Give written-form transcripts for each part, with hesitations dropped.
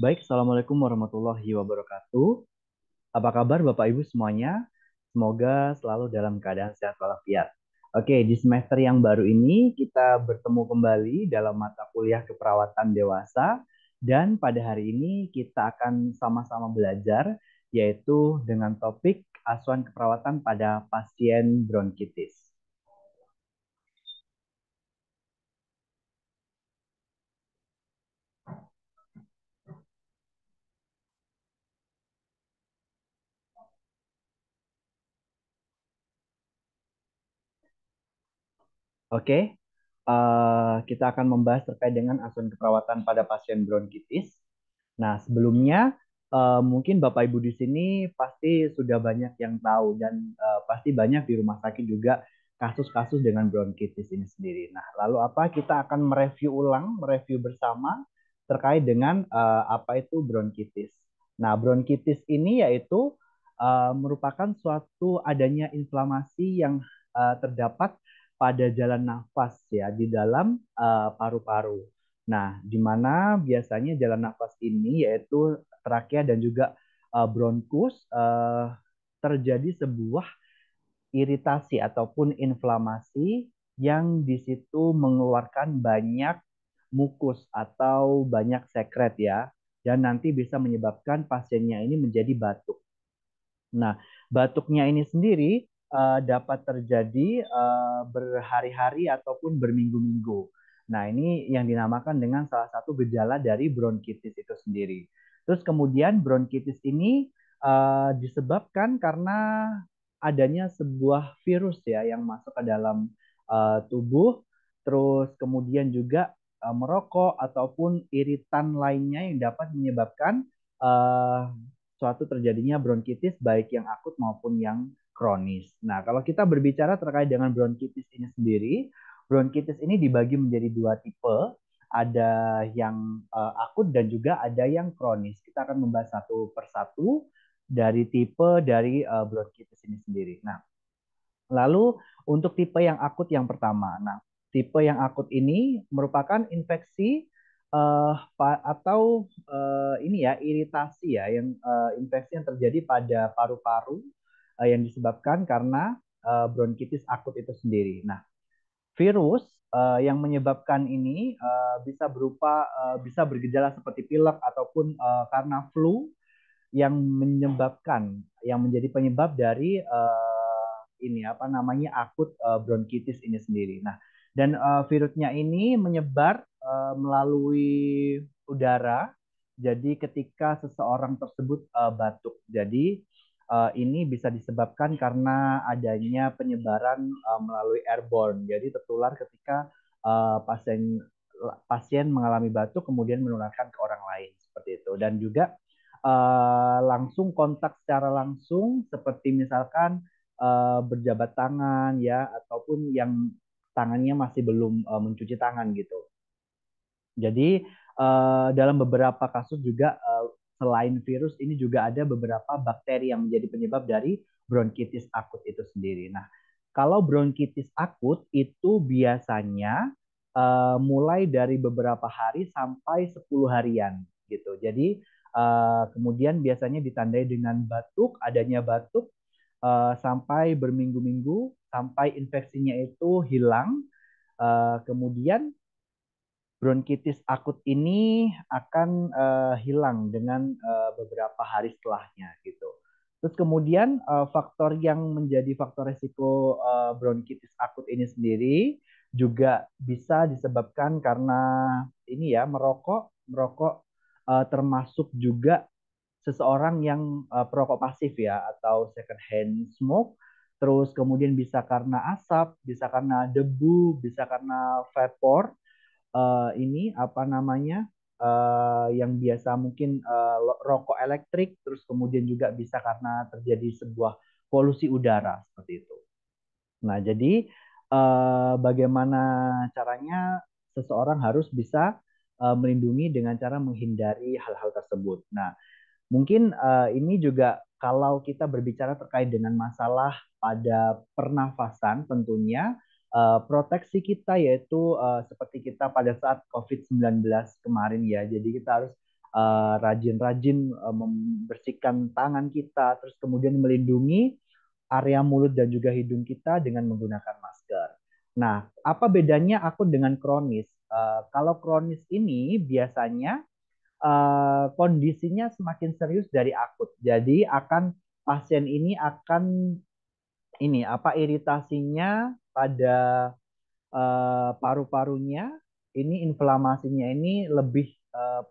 Baik, Assalamualaikum warahmatullahi wabarakatuh. Apa kabar Bapak Ibu semuanya? Semoga selalu dalam keadaan sehat walafiat. Oke, di semester yang baru ini kita bertemu kembali dalam mata kuliah keperawatan dewasa dan pada hari ini kita akan sama-sama belajar yaitu dengan topik asuhan keperawatan pada pasien bronkitis. Oke, kita akan membahas terkait dengan asuhan keperawatan pada pasien bronkitis. Nah, sebelumnya mungkin Bapak Ibu di sini pasti sudah banyak yang tahu dan pasti banyak di rumah sakit juga kasus-kasus dengan bronkitis ini sendiri. Nah, lalu apa? Kita akan mereview ulang, mereview bersama terkait dengan apa itu bronkitis. Nah, bronkitis ini yaitu merupakan suatu adanya inflamasi yang terdapat pada jalan nafas ya di dalam paru-paru. Nah, di mana biasanya jalan nafas ini yaitu trakea dan juga bronkus terjadi sebuah iritasi ataupun inflamasi yang di situ mengeluarkan banyak mukus atau banyak sekret ya dan nanti bisa menyebabkan pasiennya ini menjadi batuk. Nah, batuknya ini sendiri dapat terjadi berhari-hari ataupun berminggu-minggu. Nah, ini yang dinamakan dengan salah satu gejala dari bronkitis itu sendiri. Terus kemudian bronkitis ini disebabkan karena adanya sebuah virus ya yang masuk ke dalam tubuh, terus kemudian juga merokok ataupun iritan lainnya yang dapat menyebabkan eh, suatu terjadinya bronkitis baik yang akut maupun yang kronis. Nah, kalau kita berbicara terkait dengan bronkitis ini sendiri, bronkitis ini dibagi menjadi dua tipe, ada yang akut dan juga ada yang kronis. Kita akan membahas satu persatu dari tipe dari bronkitis ini sendiri. Nah, lalu untuk tipe yang akut yang pertama. Nah, tipe yang akut ini merupakan infeksi atau ini ya iritasi ya yang infeksi yang terjadi pada paru-paru yang disebabkan karena bronkitis akut itu sendiri. Nah, virus yang menyebabkan ini bisa bergejala seperti pilek ataupun karena flu yang menjadi penyebab dari ini apa namanya akut bronkitis ini sendiri. Nah, dan virusnya ini menyebar melalui udara. Jadi ketika seseorang tersebut batuk, jadi ini bisa disebabkan karena adanya penyebaran melalui airborne. Jadi tertular ketika pasien pasien mengalami batuk kemudian menularkan ke orang lain seperti itu. Dan juga langsung kontak secara langsung seperti misalkan berjabat tangan ya ataupun yang tangannya masih belum mencuci tangan gitu. Jadi dalam beberapa kasus juga selain virus ini juga ada beberapa bakteri yang menjadi penyebab dari bronkitis akut itu sendiri. Nah, kalau bronkitis akut itu biasanya mulai dari beberapa hari sampai 10 harian gitu. Jadi kemudian biasanya ditandai dengan batuk, adanya batuk sampai berminggu-minggu sampai infeksinya itu hilang. Kemudian bronkitis akut ini akan hilang dengan beberapa hari setelahnya gitu. Terus kemudian faktor yang menjadi faktor resiko bronkitis akut ini sendiri juga bisa disebabkan karena ini ya merokok termasuk juga seseorang yang perokok pasif ya atau second hand smoke. Terus kemudian bisa karena asap, bisa karena debu, bisa karena vapor ini apa namanya yang biasa mungkin rokok elektrik, terus kemudian juga bisa karena terjadi sebuah polusi udara seperti itu. Nah, jadi bagaimana caranya seseorang harus bisa melindungi dengan cara menghindari hal-hal tersebut. Nah, mungkin ini juga kalau kita berbicara terkait dengan masalah pada pernafasan tentunya proteksi kita yaitu seperti kita pada saat COVID-19 kemarin ya. Jadi kita harus rajin-rajin membersihkan tangan kita, terus kemudian melindungi area mulut dan juga hidung kita dengan menggunakan masker. Nah, apa bedanya akut dengan kronis? Kalau kronis ini biasanya kondisinya semakin serius dari akut. Jadi pasien ini akan ini apa iritasinya pada paru-parunya ini inflamasinya ini lebih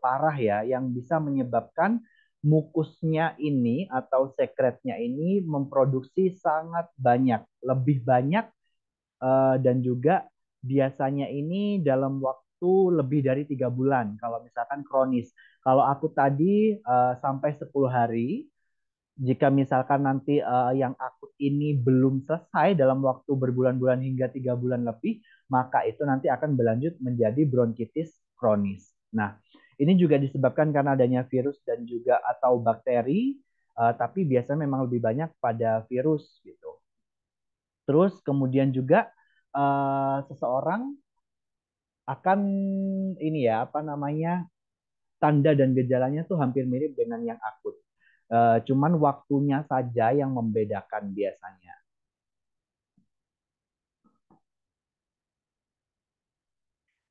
parah ya, yang bisa menyebabkan mukusnya ini atau sekretnya ini memproduksi sangat banyak, lebih banyak dan juga biasanya ini dalam waktu lebih dari 3 bulan. Kalau misalkan kronis, kalau aku tadi sampai 10 hari, jika misalkan nanti yang akut ini belum selesai dalam waktu berbulan-bulan hingga 3 bulan lebih, maka itu nanti akan berlanjut menjadi bronkitis kronis. Nah, ini juga disebabkan karena adanya virus dan juga atau bakteri, tapi biasanya memang lebih banyak pada virus gitu. Terus kemudian juga seseorang akan ini ya apa namanya tanda dan gejalanya tuh hampir mirip dengan yang akut. Cuman waktunya saja yang membedakan biasanya.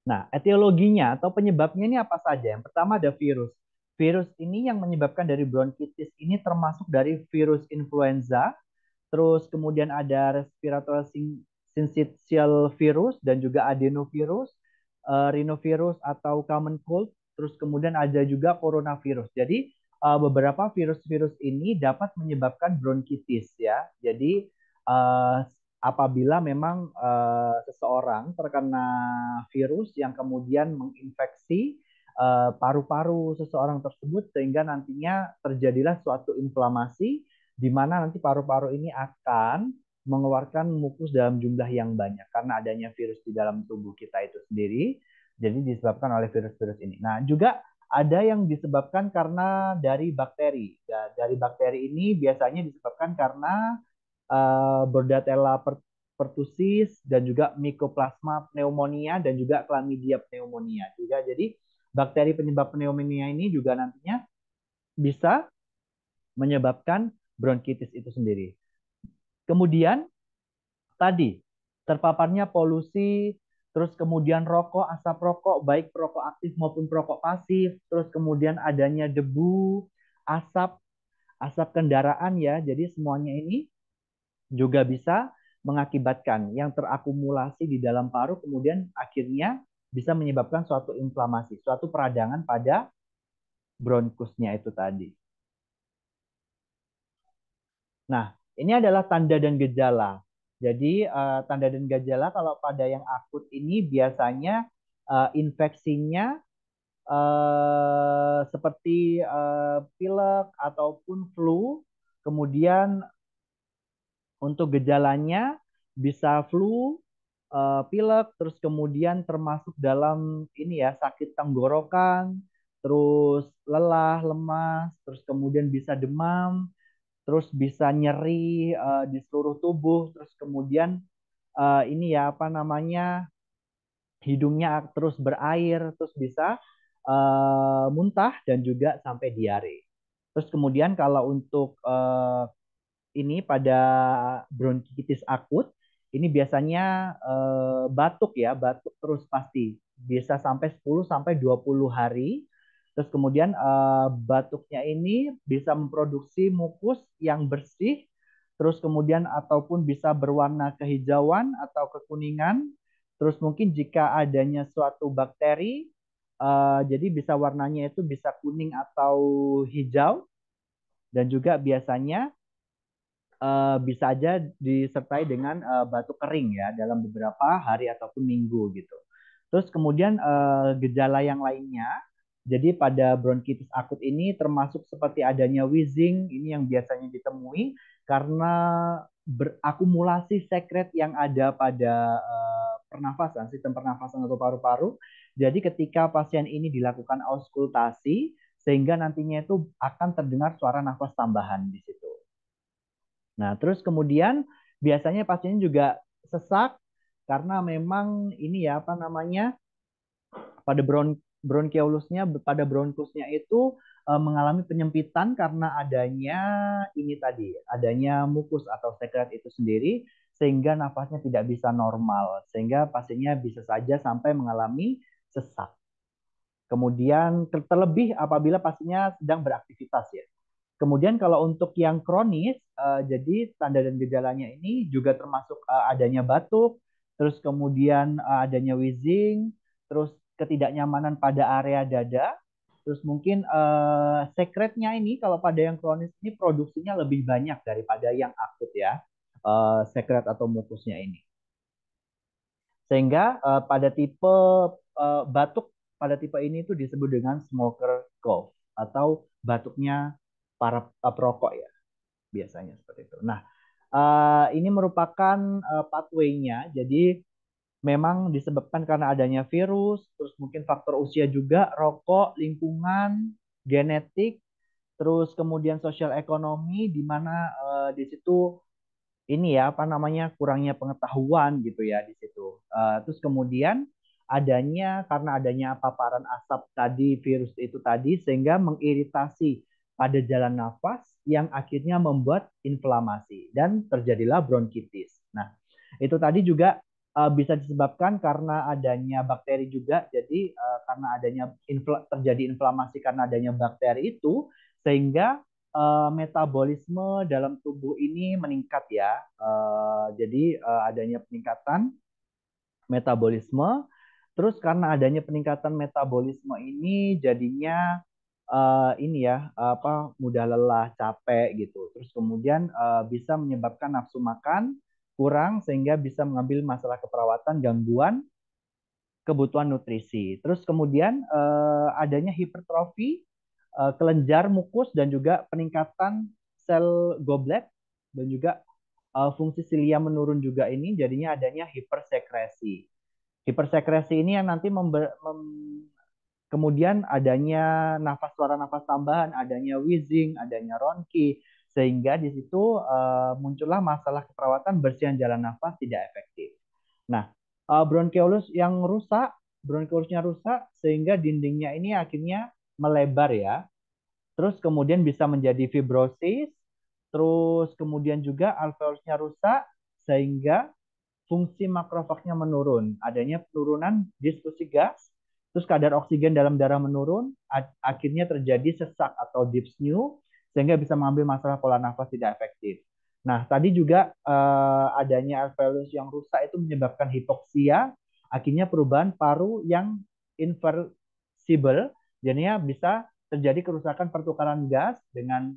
Nah, etiologinya atau penyebabnya ini apa saja? Yang pertama ada virus. Virus ini yang menyebabkan dari bronkitis ini termasuk dari virus influenza, terus kemudian ada respiratory syncytial virus dan juga adenovirus, rhinovirus atau common cold, terus kemudian ada juga coronavirus. Jadi beberapa virus-virus ini dapat menyebabkan bronkitis ya. Jadi apabila memang seseorang terkena virus yang kemudian menginfeksi paru-paru seseorang tersebut sehingga nantinya terjadilah suatu inflamasi di mana nanti paru-paru ini akan mengeluarkan mukus dalam jumlah yang banyak karena adanya virus di dalam tubuh kita itu sendiri. Jadi disebabkan oleh virus-virus ini. Nah, juga ada yang disebabkan karena dari bakteri. Dari bakteri ini biasanya disebabkan karena Bordetella pertussis dan juga Mycoplasma pneumonia dan juga Chlamydia pneumonia juga. Jadi bakteri penyebab pneumonia ini juga nantinya bisa menyebabkan bronkitis itu sendiri. Kemudian tadi terpaparnya polusi, terus kemudian rokok, asap rokok, baik perokok aktif maupun perokok pasif, terus kemudian adanya debu, asap, asap kendaraan ya. Jadi semuanya ini juga bisa mengakibatkan yang terakumulasi di dalam paru kemudian akhirnya bisa menyebabkan suatu inflamasi, suatu peradangan pada bronkusnya itu tadi. Nah, ini adalah tanda dan gejala. Jadi, tanda dan gejala kalau pada yang akut ini biasanya infeksinya seperti pilek ataupun flu. Kemudian untuk gejalanya bisa flu, pilek, terus kemudian termasuk dalam ini ya sakit tenggorokan, terus lelah, lemas, terus kemudian bisa demam, terus bisa nyeri di seluruh tubuh, terus kemudian ini ya apa namanya hidungnya terus berair, terus bisa muntah dan juga sampai diare. Terus kemudian kalau untuk ini pada bronkitis akut, ini biasanya batuk ya, batuk terus pasti. Bisa sampai 10 sampai 20 hari. Terus kemudian batuknya ini bisa memproduksi mukus yang bersih, terus kemudian ataupun bisa berwarna kehijauan atau kekuningan. Terus mungkin jika adanya suatu bakteri, jadi bisa warnanya itu bisa kuning atau hijau. Dan juga biasanya bisa aja disertai dengan batuk kering ya dalam beberapa hari ataupun minggu gitu. Terus kemudian gejala yang lainnya, jadi pada bronkitis akut ini termasuk seperti adanya wheezing, ini yang biasanya ditemui karena berakumulasi sekret yang ada pada pernafasan, sistem pernafasan atau paru-paru. Jadi ketika pasien ini dilakukan auskultasi, sehingga nantinya itu akan terdengar suara nafas tambahan di situ. Nah, terus kemudian biasanya pasiennya juga sesak karena memang ini ya apa namanya pada bronchiolusnya pada bronkusnya itu mengalami penyempitan karena adanya ini tadi, adanya mukus atau sekret itu sendiri sehingga nafasnya tidak bisa normal, sehingga pasiennya bisa saja sampai mengalami sesak. Kemudian terlebih apabila pasiennya sedang beraktivitas ya. Kemudian kalau untuk yang kronis, jadi tanda dan gejalanya ini juga termasuk adanya batuk, terus kemudian adanya wheezing, terus ketidaknyamanan pada area dada, terus mungkin sekretnya ini kalau pada yang kronis ini produksinya lebih banyak daripada yang akut ya, sekret atau mukusnya ini. Sehingga pada tipe batuk pada tipe ini itu disebut dengan smoker cough atau batuknya para perokok ya biasanya seperti itu. Nah, ini merupakan pathway-nya. Jadi memang disebabkan karena adanya virus, terus mungkin faktor usia juga, rokok, lingkungan, genetik, terus kemudian sosial ekonomi, di mana di situ ini ya apa namanya kurangnya pengetahuan gitu ya di situ. Terus kemudian karena adanya paparan asap tadi virus itu tadi sehingga mengiritasi pada jalan nafas yang akhirnya membuat inflamasi dan terjadilah bronkitis. Nah, itu tadi juga bisa disebabkan karena adanya bakteri juga. Jadi karena adanya terjadi inflamasi karena adanya bakteri itu sehingga metabolisme dalam tubuh ini meningkat ya. Jadi adanya peningkatan metabolisme. Terus karena adanya peningkatan metabolisme ini jadinya ini ya apa mudah lelah, capek gitu. Terus kemudian bisa menyebabkan nafsu makan kurang sehingga bisa mengambil masalah keperawatan, gangguan kebutuhan nutrisi. Terus kemudian adanya hipertrofi kelenjar mukus dan juga peningkatan sel goblet dan juga fungsi silia menurun juga ini jadinya adanya hipersekresi. Hipersekresi ini yang nanti kemudian adanya suara nafas tambahan, adanya wheezing, adanya ronki, sehingga di situ muncullah masalah keperawatan bersihan jalan nafas tidak efektif. Nah, bronkiolus yang rusak, bronkiolusnya rusak, sehingga dindingnya ini akhirnya melebar ya. Terus kemudian bisa menjadi fibrosis, terus kemudian juga alveolusnya rusak, sehingga fungsi makrofagnya menurun, adanya penurunan diskusi gas, terus kadar oksigen dalam darah menurun, akhirnya terjadi sesak atau dyspnea, sehingga bisa mengambil masalah pola nafas tidak efektif. Nah, tadi juga adanya alveolus yang rusak itu menyebabkan hipoksia, akhirnya perubahan paru yang irreversible, jadinya bisa terjadi kerusakan pertukaran gas dengan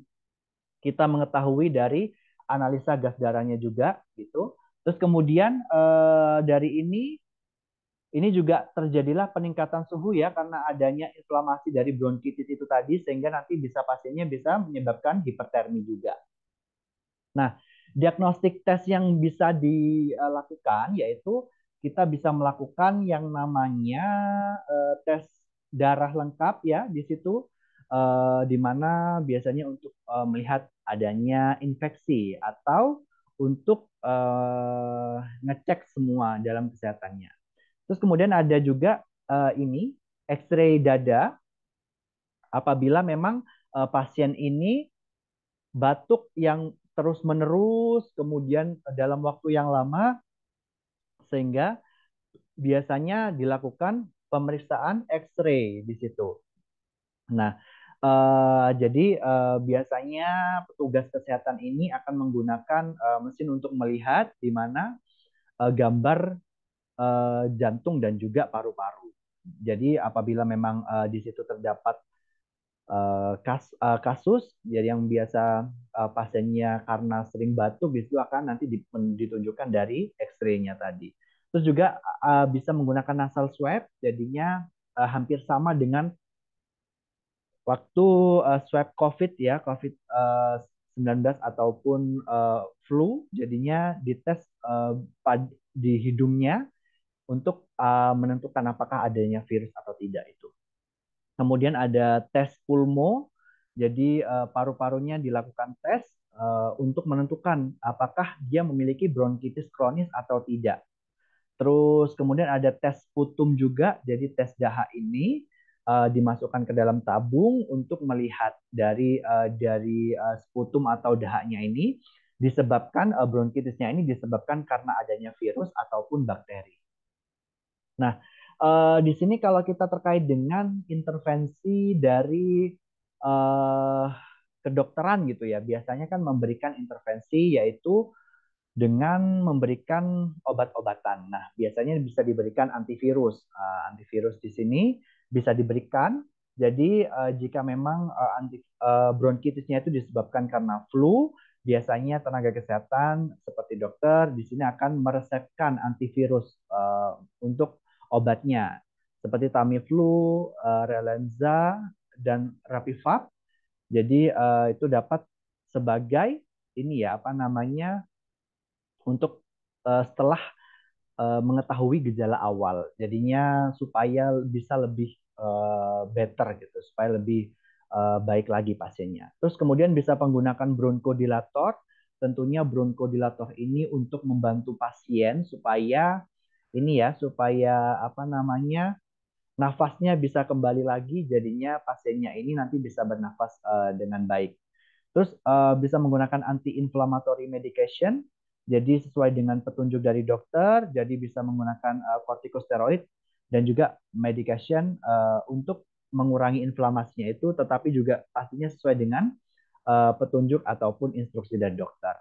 kita mengetahui dari analisa gas darahnya juga gitu. Terus kemudian dari ini juga terjadilah peningkatan suhu ya karena adanya inflamasi dari bronkitis itu tadi sehingga nanti pasiennya bisa menyebabkan hipertermi juga. Nah, diagnostik tes yang bisa dilakukan yaitu kita bisa melakukan yang namanya tes darah lengkap ya di situ di mana biasanya untuk melihat adanya infeksi atau untuk ngecek semua dalam kesehatannya. Terus kemudian ada juga ini X-ray dada apabila memang pasien ini batuk yang terus-menerus, kemudian dalam waktu yang lama, sehingga biasanya dilakukan pemeriksaan X-ray di situ. Nah, jadi biasanya petugas kesehatan ini akan menggunakan mesin untuk melihat di mana gambar jantung dan juga paru-paru. Jadi apabila memang di situ terdapat kasus jadi yang biasa pasiennya karena sering batuk itu akan nanti ditunjukkan dari X-ray-nya tadi. Terus juga bisa menggunakan nasal swab jadinya hampir sama dengan waktu swab COVID ya, COVID-19 ataupun flu jadinya dites di hidungnya untuk menentukan apakah adanya virus atau tidak itu. Kemudian ada tes pulmo, jadi paru-parunya dilakukan tes untuk menentukan apakah dia memiliki bronkitis kronis atau tidak. Terus kemudian ada tes putum juga, jadi tes dahak ini dimasukkan ke dalam tabung untuk melihat dari sputum atau dahaknya ini disebabkan bronkitisnya ini disebabkan karena adanya virus ataupun bakteri. Nah, di sini kalau kita terkait dengan intervensi dari eh, kedokteran gitu ya, biasanya kan memberikan intervensi yaitu dengan memberikan obat-obatan. Nah, biasanya bisa diberikan antivirus. Antivirus di sini bisa diberikan. Jadi, jika memang bronkitisnya itu disebabkan karena flu, biasanya tenaga kesehatan seperti dokter di sini akan meresepkan antivirus untuk obatnya, seperti Tamiflu, Relenza, dan Rapivab. Jadi, itu dapat sebagai ini ya apa namanya untuk setelah mengetahui gejala awal. Jadinya supaya bisa lebih better gitu, supaya lebih baik lagi pasiennya. Terus kemudian bisa menggunakan bronchodilator. Tentunya bronchodilator ini untuk membantu pasien supaya ini ya, supaya apa namanya nafasnya bisa kembali lagi. Jadinya pasiennya ini nanti bisa bernafas dengan baik. Terus bisa menggunakan anti-inflammatory medication. Jadi sesuai dengan petunjuk dari dokter, jadi bisa menggunakan corticosteroid dan juga medication untuk mengurangi inflamasinya itu, tetapi juga pastinya sesuai dengan petunjuk ataupun instruksi dari dokter.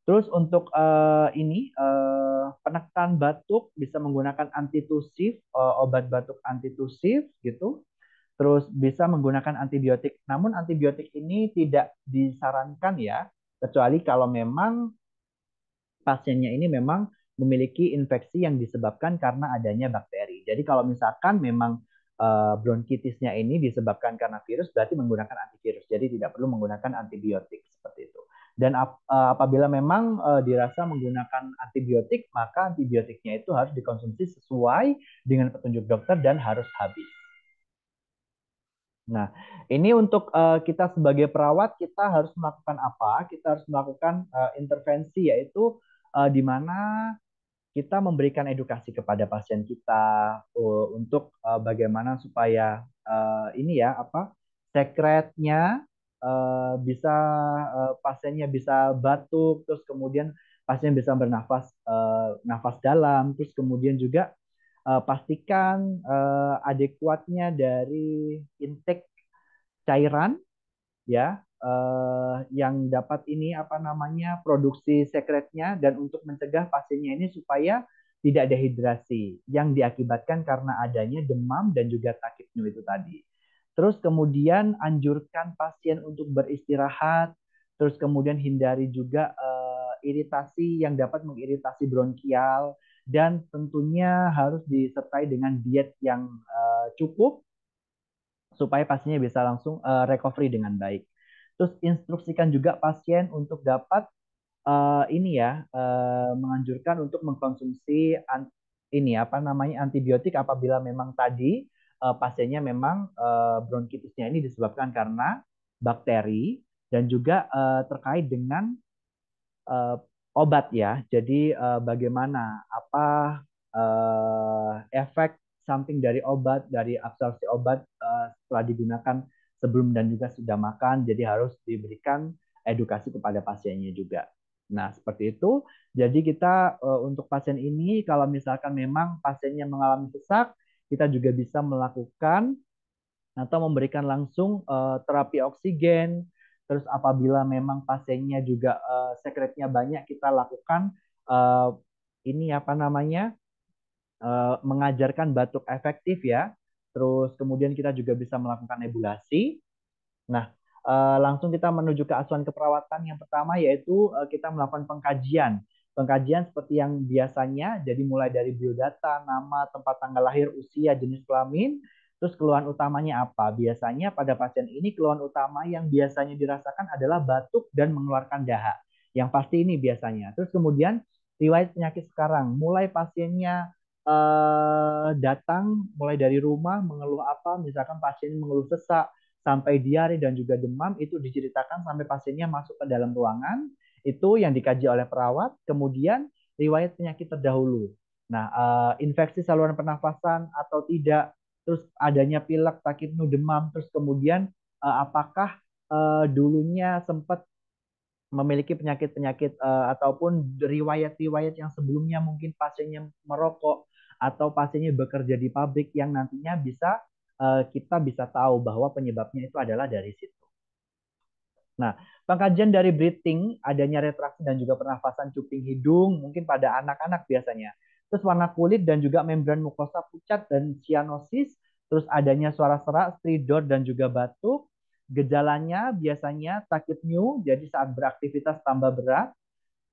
Terus untuk ini penekan batuk bisa menggunakan antitusif, obat batuk antitusif gitu. Terus bisa menggunakan antibiotik. Namun antibiotik ini tidak disarankan ya, kecuali kalau memang pasiennya ini memang memiliki infeksi yang disebabkan karena adanya bakteri. Jadi kalau misalkan memang bronkitisnya ini disebabkan karena virus, berarti menggunakan antivirus. Jadi tidak perlu menggunakan antibiotik seperti itu. Dan apabila memang dirasa menggunakan antibiotik, maka antibiotiknya itu harus dikonsumsi sesuai dengan petunjuk dokter dan harus habis. Nah, ini untuk kita sebagai perawat, kita harus melakukan apa? Kita harus melakukan intervensi, yaitu di mana kita memberikan edukasi kepada pasien kita untuk bagaimana supaya ini ya apa sekretnya bisa pasiennya bisa batuk, terus kemudian pasien bisa bernafas nafas dalam, terus kemudian juga pastikan adekuatnya dari intake cairan ya yang dapat ini apa namanya produksi sekretnya dan untuk mencegah pasiennya ini supaya tidak dehidrasi yang diakibatkan karena adanya demam dan juga takipnu itu tadi. Terus kemudian anjurkan pasien untuk beristirahat, terus kemudian hindari juga iritasi yang dapat mengiritasi bronkial dan tentunya harus disertai dengan diet yang cukup supaya pasiennya bisa langsung recovery dengan baik. Terus instruksikan juga pasien untuk dapat ini ya menganjurkan untuk mengkonsumsi ini apa namanya antibiotik apabila memang tadi pasiennya memang bronkitisnya ini disebabkan karena bakteri dan juga terkait dengan uh, obat ya. Jadi bagaimana apa efek samping dari obat, dari absorpsi obat setelah digunakan sebelum dan juga sudah makan. Jadi harus diberikan edukasi kepada pasiennya juga. Nah, seperti itu. Jadi kita untuk pasien ini kalau misalkan memang pasiennya mengalami sesak, kita juga bisa melakukan atau memberikan langsung terapi oksigen. Terus apabila memang pasiennya juga sekretnya banyak, kita lakukan uh, ini apa namanya mengajarkan batuk efektif ya. Terus kemudian kita juga bisa melakukan nebulasi. Nah, langsung kita menuju ke asuhan keperawatan yang pertama yaitu kita melakukan pengkajian. Pengkajian seperti yang biasanya, jadi mulai dari biodata, nama, tempat tanggal lahir, usia, jenis kelamin, terus keluhan utamanya apa? Biasanya pada pasien ini keluhan utama yang biasanya dirasakan adalah batuk dan mengeluarkan dahak. Yang pasti ini biasanya. Terus kemudian riwayat penyakit sekarang, mulai pasiennya datang mulai dari rumah mengeluh apa, misalkan pasien mengeluh sesak, sampai diare dan juga demam itu diceritakan sampai pasiennya masuk ke dalam ruangan itu yang dikaji oleh perawat kemudian riwayat penyakit terdahulu. Nah infeksi saluran pernafasan atau tidak terus adanya pilek, sakit flu, demam, terus kemudian apakah dulunya sempat memiliki penyakit-penyakit ataupun riwayat-riwayat yang sebelumnya mungkin pasiennya merokok atau pasiennya bekerja di pabrik yang nantinya bisa kita bisa tahu bahwa penyebabnya itu adalah dari situ. Nah, pengkajian dari breathing, adanya retraksi dan juga pernafasan cuping hidung, mungkin pada anak-anak biasanya. Terus warna kulit dan juga membran mukosa pucat dan cyanosis, terus adanya suara serak, stridor dan juga batuk. Gejalanya biasanya sakit new, jadi saat beraktivitas tambah berat,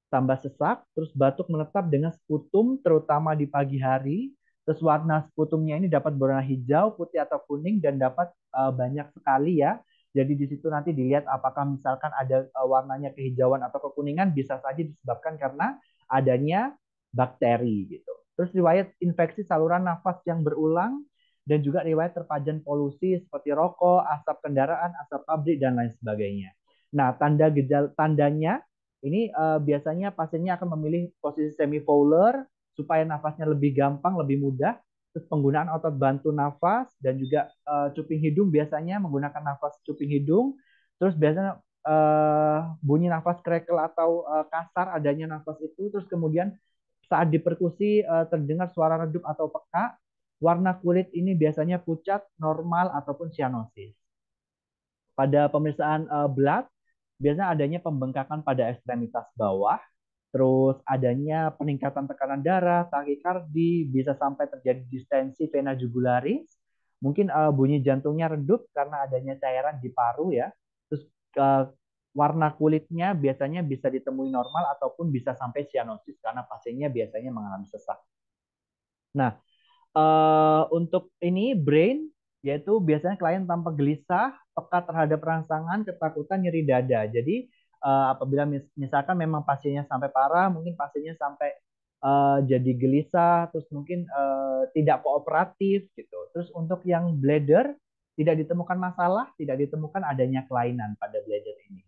tambah sesak, terus batuk menetap dengan sputum terutama di pagi hari. Terus warna sputumnya ini dapat berwarna hijau, putih atau kuning dan dapat banyak sekali ya. Jadi di situ nanti dilihat apakah misalkan ada warnanya kehijauan atau kekuningan bisa saja disebabkan karena adanya bakteri gitu. Terus riwayat infeksi saluran nafas yang berulang dan juga riwayat terpajan polusi seperti rokok, asap kendaraan, asap pabrik dan lain sebagainya. Nah, tandanya ini biasanya pasiennya akan memilih posisi semi-fowler supaya nafasnya lebih gampang, lebih mudah. Terus penggunaan otot bantu nafas dan juga cuping hidung biasanya menggunakan nafas cuping hidung. Terus biasanya bunyi nafas krekel atau kasar adanya nafas itu. Terus kemudian saat diperkusi terdengar suara redup atau peka. Warna kulit ini biasanya pucat, normal ataupun cyanosis. Pada pemeriksaan blood biasanya adanya pembengkakan pada ekstremitas bawah, terus adanya peningkatan tekanan darah, takikardi, bisa sampai terjadi distensi vena jugularis, mungkin bunyi jantungnya redup karena adanya cairan di paru ya, terus uh, warna kulitnya biasanya bisa ditemui normal ataupun bisa sampai cyanosis karena pasiennya biasanya mengalami sesak. Nah, untuk ini brain yaitu biasanya klien tampak gelisah, peka terhadap rangsangan, ketakutan, nyeri dada. Jadi apabila misalkan memang pasiennya sampai parah, mungkin pasiennya sampai jadi gelisah, terus mungkin tidak kooperatif gitu. Terus untuk yang bladder tidak ditemukan masalah, tidak ditemukan adanya kelainan pada bladder ini.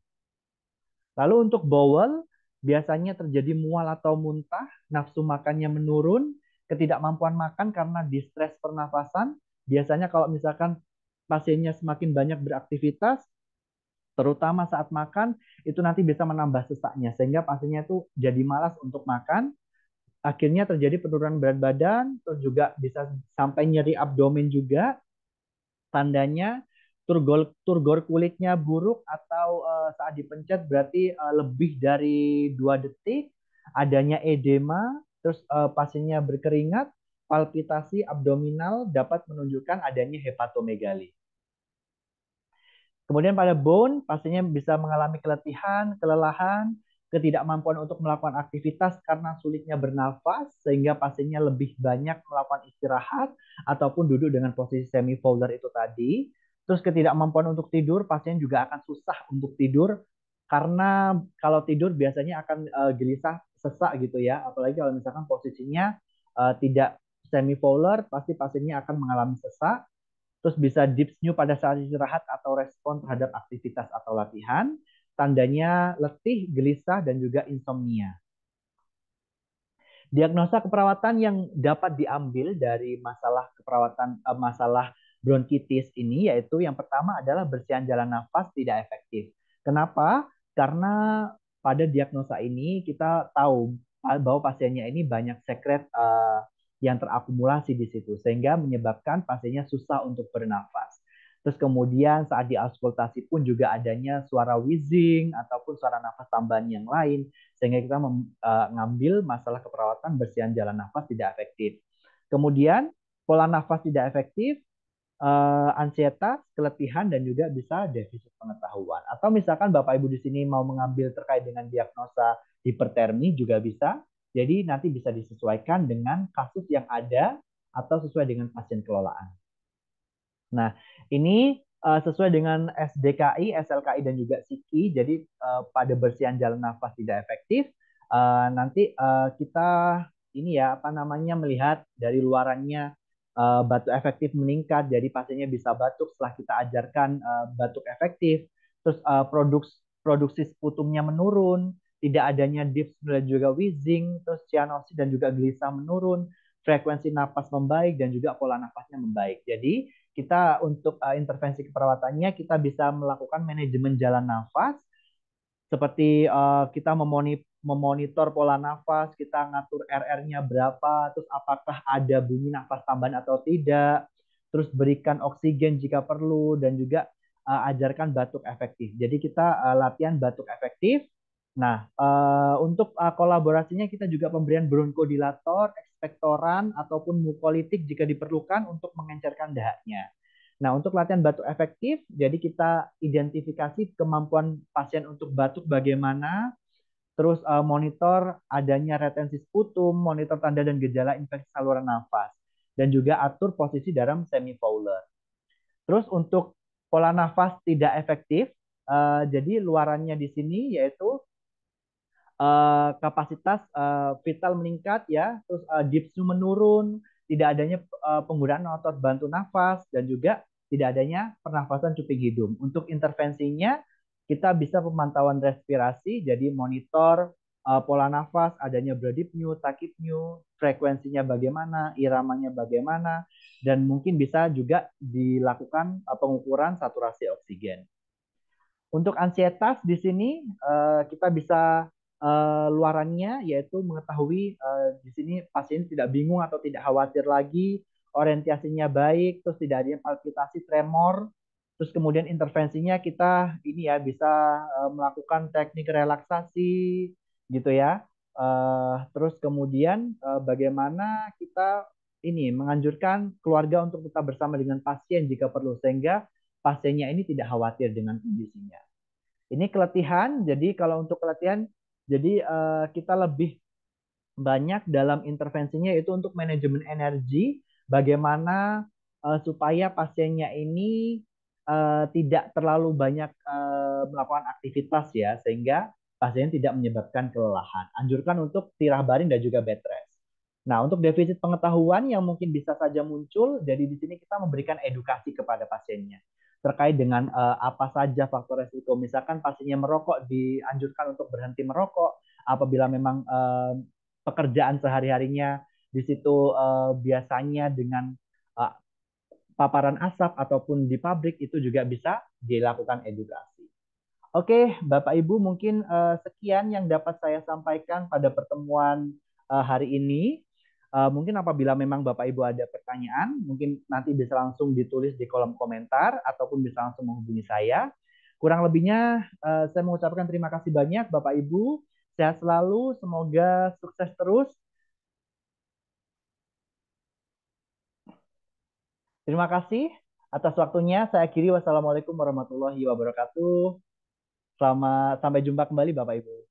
Lalu untuk bowel, biasanya terjadi mual atau muntah, nafsu makannya menurun, ketidakmampuan makan karena distres pernafasan. Biasanya kalau misalkan pasiennya semakin banyak beraktivitas, terutama saat makan, itu nanti bisa menambah sesaknya, sehingga pasiennya itu jadi malas untuk makan. Akhirnya terjadi penurunan berat badan, terus juga bisa sampai nyeri abdomen juga, tandanya turgor kulitnya buruk atau saat dipencet berarti lebih dari 2 detik, adanya edema, terus pasiennya berkeringat, palpitasi abdominal dapat menunjukkan adanya hepatomegali. Kemudian pada bone, pasiennya bisa mengalami keletihan, kelelahan, ketidakmampuan untuk melakukan aktivitas karena sulitnya bernafas, sehingga pasiennya lebih banyak melakukan istirahat ataupun duduk dengan posisi semi folder itu tadi. Terus ketidakmampuan untuk tidur, pasien juga akan susah untuk tidur karena kalau tidur biasanya akan gelisah, sesak gitu ya. Apalagi kalau misalkan posisinya tidak semi folder, pasti pasiennya akan mengalami sesak. Terus bisa dyspnea pada saat istirahat atau respon terhadap aktivitas atau latihan. Tandanya letih, gelisah, dan juga insomnia. Diagnosa keperawatan yang dapat diambil dari masalah keperawatan masalah bronkitis ini yaitu yang pertama adalah bersihan jalan nafas tidak efektif. Kenapa? Karena pada diagnosa ini kita tahu bahwa pasiennya ini banyak sekret yang terakumulasi di situ sehingga menyebabkan pasiennya susah untuk bernafas. Terus kemudian saat diauskultasi pun juga adanya suara wheezing ataupun suara nafas tambahan yang lain sehingga kita mengambil masalah keperawatan bersihan jalan nafas tidak efektif. Kemudian pola nafas tidak efektif, ansietas, keletihan dan juga bisa defisit pengetahuan. Atau misalkan Bapak Ibu di sini mau mengambil terkait dengan diagnosa hipertermi juga bisa. Jadi nanti bisa disesuaikan dengan kasus yang ada atau sesuai dengan pasien kelolaan. Nah, ini sesuai dengan SDKI, SLKI, dan juga SIKI. Jadi pada bersihan jalan nafas tidak efektif, nanti kita ini ya apa namanya melihat dari luarannya batuk efektif meningkat. Jadi pasiennya bisa batuk setelah kita ajarkan batuk efektif. Terus produksi sputumnya menurun, tidak adanya dips dan juga wheezing, terus cyanosis dan juga gelisah menurun. frekuensi napas membaik, dan juga pola napasnya membaik. Jadi kita untuk intervensi keperawatannya kita bisa melakukan manajemen jalan nafas seperti kita memonitor pola nafas, kita ngatur RR-nya berapa, terus apakah ada bunyi nafas tambahan atau tidak, terus berikan oksigen jika perlu, dan juga ajarkan batuk efektif. Jadi kita latihan batuk efektif. Nah, untuk kolaborasinya kita juga pemberian bronkodilator, ekspektoran, ataupun mukolitik jika diperlukan untuk mengencerkan dahaknya. Nah, untuk latihan batuk efektif, jadi kita identifikasi kemampuan pasien untuk batuk bagaimana, terus monitor adanya retensi sputum, monitor tanda dan gejala infeksi saluran nafas, dan juga atur posisi dalam semifouler. Terus untuk pola nafas tidak efektif, jadi luarannya di sini yaitu kapasitas vital meningkat ya, terus dipsu menurun, tidak adanya penggunaan otot bantu nafas, dan juga tidak adanya pernafasan cuping hidung. Untuk intervensinya kita bisa pemantauan respirasi, jadi monitor pola nafas, adanya bradypnea, tachypnea, frekuensinya bagaimana, iramanya bagaimana, dan mungkin bisa juga dilakukan pengukuran saturasi oksigen. Untuk ansietas di sini kita bisa luarannya yaitu mengetahui di sini pasien tidak bingung atau tidak khawatir lagi, orientasinya baik, terus tidak ada palpitasi, tremor, terus kemudian intervensinya kita ini ya bisa melakukan teknik relaksasi gitu ya. Terus kemudian bagaimana kita ini menganjurkan keluarga untuk tetap bersama dengan pasien jika perlu sehingga pasiennya ini tidak khawatir dengan kondisinya. Ini keletihan, jadi kalau untuk keletihan, jadi kita lebih banyak dalam intervensinya itu untuk manajemen energi, bagaimana supaya pasiennya ini tidak terlalu banyak melakukan aktivitas ya, sehingga pasien tidak menyebabkan kelelahan. Anjurkan untuk tirah baring dan juga bed rest. Nah, untuk defisit pengetahuan yang mungkin bisa saja muncul, jadi di sini kita memberikan edukasi kepada pasiennya terkait dengan apa saja faktor resiko. Misalkan pasiennya merokok, dianjurkan untuk berhenti merokok. Apabila memang pekerjaan sehari-harinya di situ biasanya dengan uh, paparan asap ataupun di pabrik itu juga bisa dilakukan edukasi. Oke, Bapak Ibu, mungkin sekian yang dapat saya sampaikan pada pertemuan hari ini. Mungkin apabila memang Bapak Ibu ada pertanyaan, mungkin nanti bisa langsung ditulis di kolom komentar ataupun bisa langsung menghubungi saya. Kurang lebihnya saya mengucapkan terima kasih banyak Bapak Ibu. Sehat selalu, semoga sukses terus. Terima kasih atas waktunya. Saya akhiri. Wassalamualaikum warahmatullahi wabarakatuh. Selamat sampai jumpa kembali Bapak Ibu.